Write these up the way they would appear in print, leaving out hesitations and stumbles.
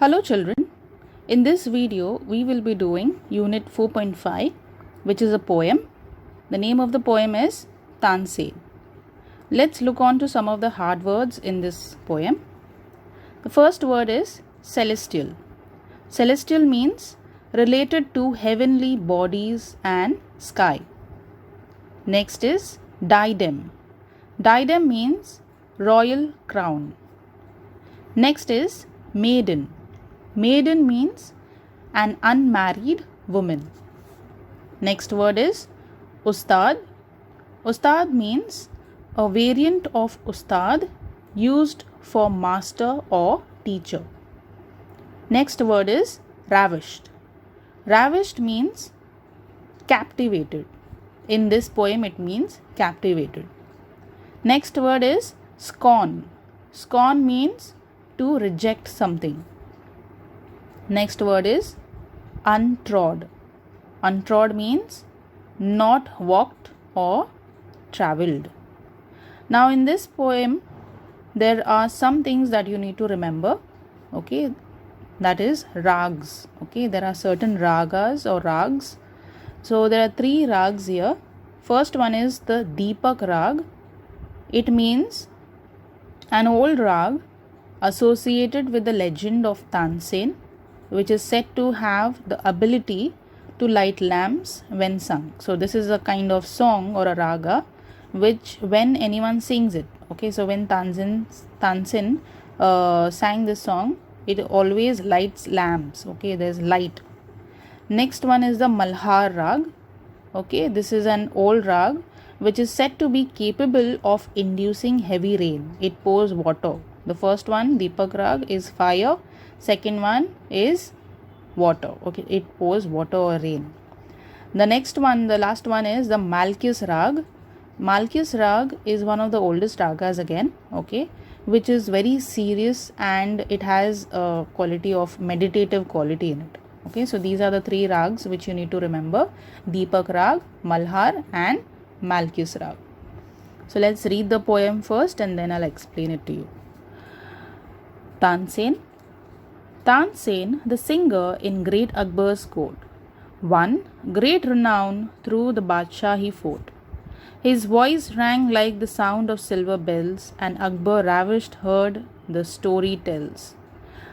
Hello children, in this video we will be doing unit 4.5 which is a poem. The name of the poem is Tansen. Let's look on to some of the hard words in this poem. The first word is celestial. Celestial means related to heavenly bodies and sky. Next is diadem. Diadem means royal crown. Next is maiden. Maiden means an unmarried woman. Next word is ustad. Ustad means a variant of ustad used for master or teacher. Next word is ravished. Ravished means captivated. In this poem it means captivated. Next word is scorn. Scorn means to reject something. Next word is untrod. Untrod means not walked or travelled. Now in this poem there are some things that you need to remember. Okay, that is rags. Okay, there are certain ragas or rags. So there are three rags here. First one is the Deepak rag. It means an old rag associated with the legend of Tansen, which is said to have the ability to light lamps when sung. So this is a kind of song or a raga which when anyone sings it, okay, so when Tansen sang this song, it always lights lamps. Okay, there's light. Next one is the Malhar rag. Okay, this is an old rag which is said to be capable of inducing heavy rain. It pours water. The first one, Deepak rag, is fire. Second one is water. Okay, it pours water or rain. The next one, the last one is the Malchus rag. Malchus rag is one of the oldest ragas again, okay, which is very serious and it has a quality of meditative quality in it. Okay, so these are the three rags which you need to remember: Deepak rag, Malhar and Malchus rag. So let's read the poem first and then I'll explain it to you. Tansen. Tansen, the singer in great Akbar's court, won great renown through the Badshahi fort. His voice rang like the sound of silver bells, and Akbar ravished heard the story tells.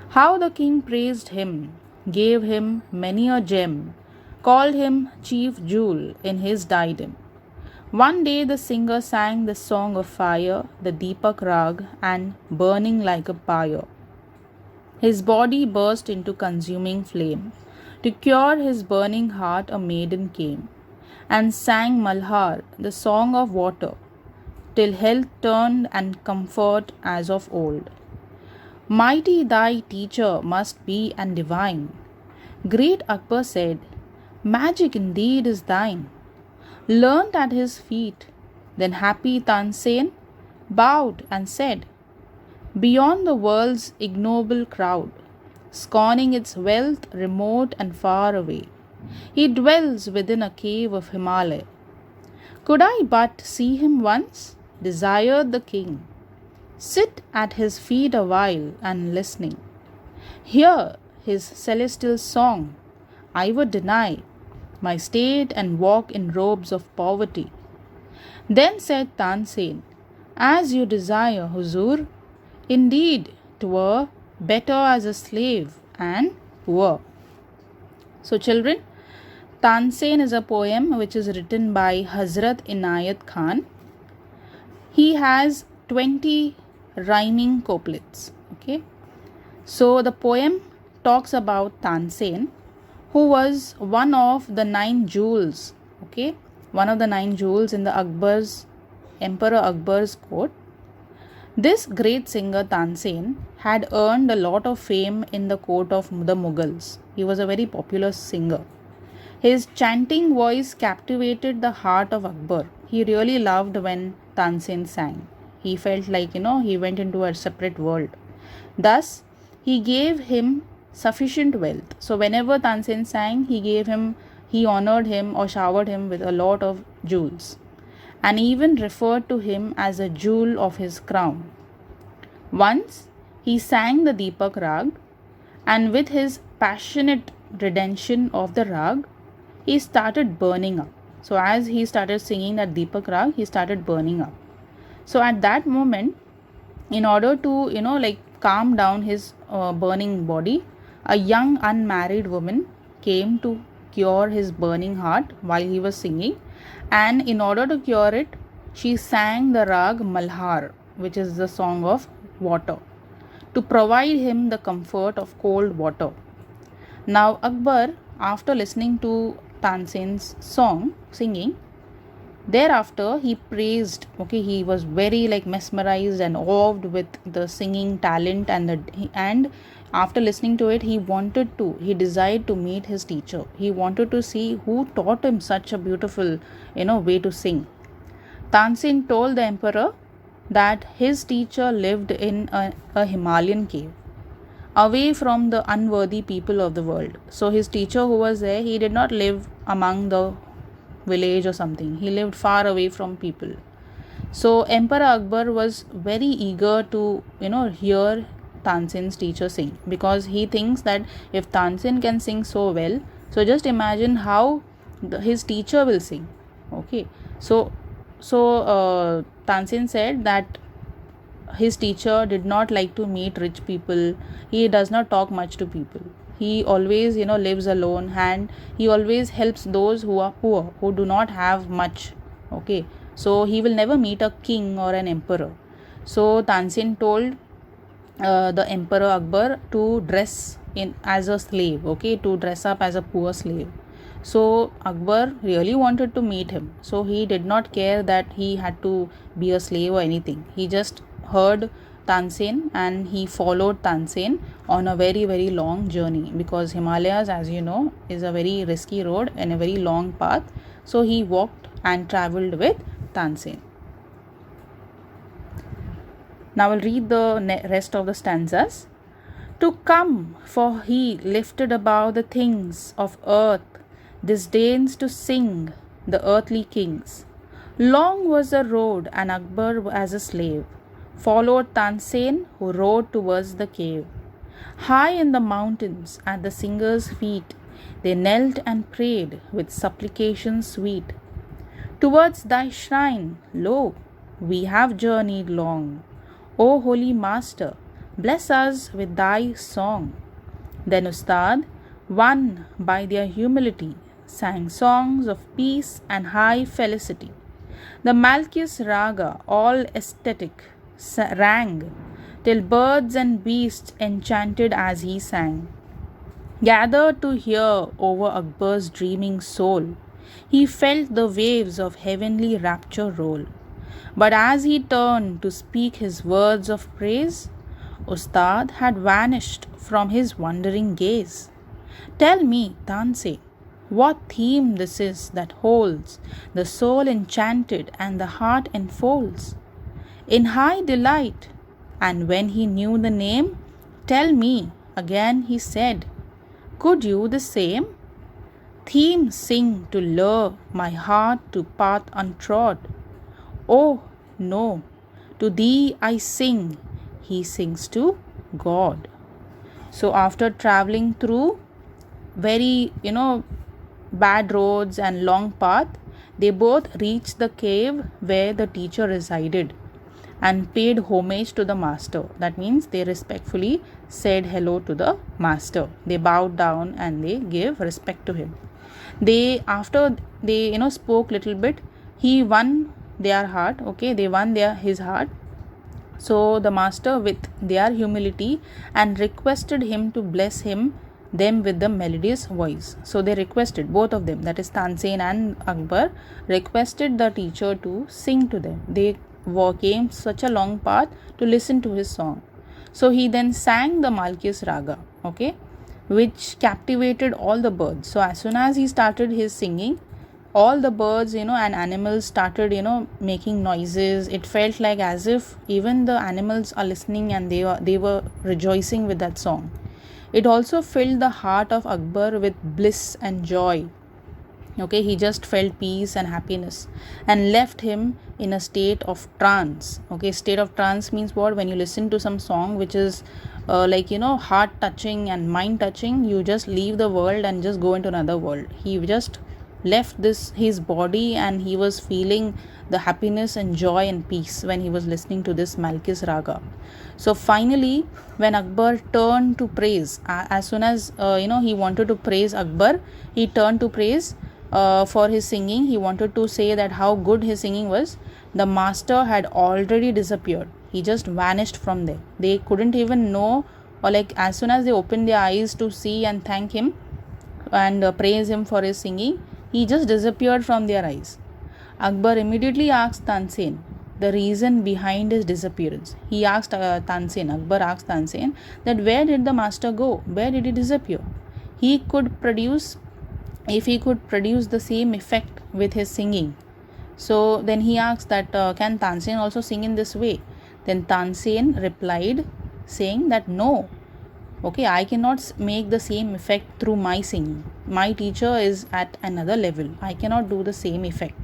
How the king praised him, gave him many a gem, called him chief jewel in his diadem. One day the singer sang the song of fire, the Deepak rag, and burning like a pyre. His body burst into consuming flame. To cure his burning heart a maiden came, and sang Malhar, the song of water, till health turned and comfort as of old. Mighty thy teacher must be and divine. Great Akbar said, magic indeed is thine. Learnt at his feet, then happy Tansen bowed and said, beyond the world's ignoble crowd, scorning its wealth remote and far away, he dwells within a cave of Himalaya. Could I but see him once, desired the king, sit at his feet a while and listening, hear his celestial song, I would deny my state and walk in robes of poverty. Then said Tansen, as you desire, Huzur, indeed 'twere better as a slave and poor. So children, Tansen is a poem which is written by Hazrat Inayat Khan. He has 20 rhyming couplets. Okay, so the poem talks about Tansen, who was one of the 9 jewels. Okay, one of the 9 jewels in the Emperor Akbar's court. This great singer Tansen had earned a lot of fame in the court of the Mughals. He was a very popular singer. His chanting voice captivated the heart of Akbar. He really loved when Tansen sang. He felt like, he went into a separate world. Thus, he gave him sufficient wealth. So whenever Tansen sang, he honored him or showered him with a lot of jewels, and even referred to him as a jewel of his crown. Once he sang the Deepak rag and with his passionate redemption of the rag, he started burning up. So as he started singing that Deepak rag, he started burning up. So at that moment, in order to like calm down his burning body, a young unmarried woman came to cure his burning heart while he was singing, and in order to cure it, she sang the rag Malhar, which is the song of water, to provide him the comfort of cold water. Now Akbar, after listening to Tansen's song singing, thereafter he praised, okay, he was very like mesmerized and awed with the singing talent, and after listening to it, he desired to meet his teacher. He wanted to see who taught him such a beautiful way to sing. Tansen told the emperor that his teacher lived in a Himalayan cave, away from the unworthy people of the world. So his teacher who was there, he did not live among the village or something. He lived far away from people. So Emperor Akbar was very eager to hear Tansen's teacher sing, because he thinks that if Tansen can sing so well, so just imagine how his teacher will sing. Okay, so Tansen said that his teacher did not like to meet rich people. He does not talk much to people. He always lives alone, and he always helps those who are poor, who do not have much. Okay, so he will never meet a king or an emperor. So Tansen told the Emperor Akbar to dress in as a slave, okay, to dress up as a poor slave. So Akbar really wanted to meet him. So he did not care that he had to be a slave or anything. He just heard Tansen and he followed Tansen on a very, very long journey, because Himalayas, as you know, is a very risky road and a very long path. So he walked and traveled with Tansen. Now I'll read the rest of the stanzas. To come, for he lifted above the things of earth, disdains to sing the earthly kings. Long was the road, and Akbar as a slave followed Tansen, who rode towards the cave. High in the mountains, at the singer's feet, they knelt and prayed with supplication sweet. Towards thy shrine, lo, we have journeyed long. O holy master, bless us with thy song. Then Ustad, won by their humility, sang songs of peace and high felicity. The Malchus Raga, all aesthetic, rang, till birds and beasts enchanted as he sang. Gathered to hear over Akbar's dreaming soul, he felt the waves of heavenly rapture roll. But as he turned to speak his words of praise, Ustad had vanished from his wondering gaze. Tell me, Tanse, what theme this is that holds the soul enchanted and the heart enfolds in high delight? And when he knew the name, tell me, again he said, could you the same theme sing to lure my heart to path untrod? Oh, no, to thee I sing, he sings to God. So after traveling through very, bad roads and long path, they both reached the cave where the teacher resided and paid homage to the master. That means they respectfully said hello to the master. They bowed down and they gave respect to him. After they spoke little bit, he won their heart. Okay, they won his heart. So the master, with their humility, and requested him to bless them with the melodious voice. So they requested, both of them, that is Tansen and Akbar, requested the teacher to sing to them. They came such a long path to listen to his song. So he then sang the Malchus Raga, okay, which captivated all the birds. So as soon as he started his singing, all the birds and animals started making noises. It felt like as if even the animals are listening and they were rejoicing with that song. It also filled the heart of Akbar with bliss and joy. Okay, he just felt peace and happiness and left him in a state of trance. Okay, state of trance means what? When you listen to some song which is heart touching and mind touching, you just leave the world and just go into another world. He just left this his body, and he was feeling the happiness and joy and peace when he was listening to this Malkis Raga. So finally, when Akbar turned to praise, as soon as he wanted to praise Akbar, he turned to praise for his singing. He wanted to say that how good his singing was. The master had already disappeared. He just vanished from there. They couldn't even know, or like as soon as they opened their eyes to see and thank him and praise him for his singing, he just disappeared from their eyes. Akbar immediately asked Tansen the reason behind his disappearance. He asked Akbar asked Tansen that where did the master go? Where did he disappear? He could produce, if he could produce the same effect with his singing. So then he asked that can Tansen also sing in this way? Then Tansen replied saying that no, okay, I cannot make the same effect through my singing. My teacher is at another level. I cannot do the same effect.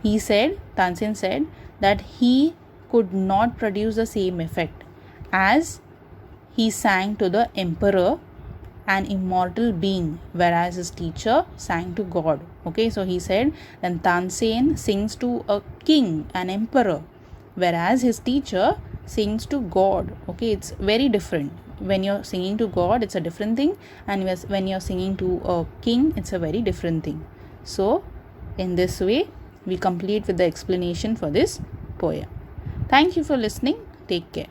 Tansen said that he could not produce the same effect as he sang to the emperor, an immortal being, whereas his teacher sang to God. Okay, so he said then Tansen sings to a king, an emperor, whereas his teacher sings to God. Okay, it's very different. When you're singing to God, it's a different thing, and when you're singing to a king, it's a very different thing. So in this way, we complete with the explanation for this poem. Thank you for listening. Take care.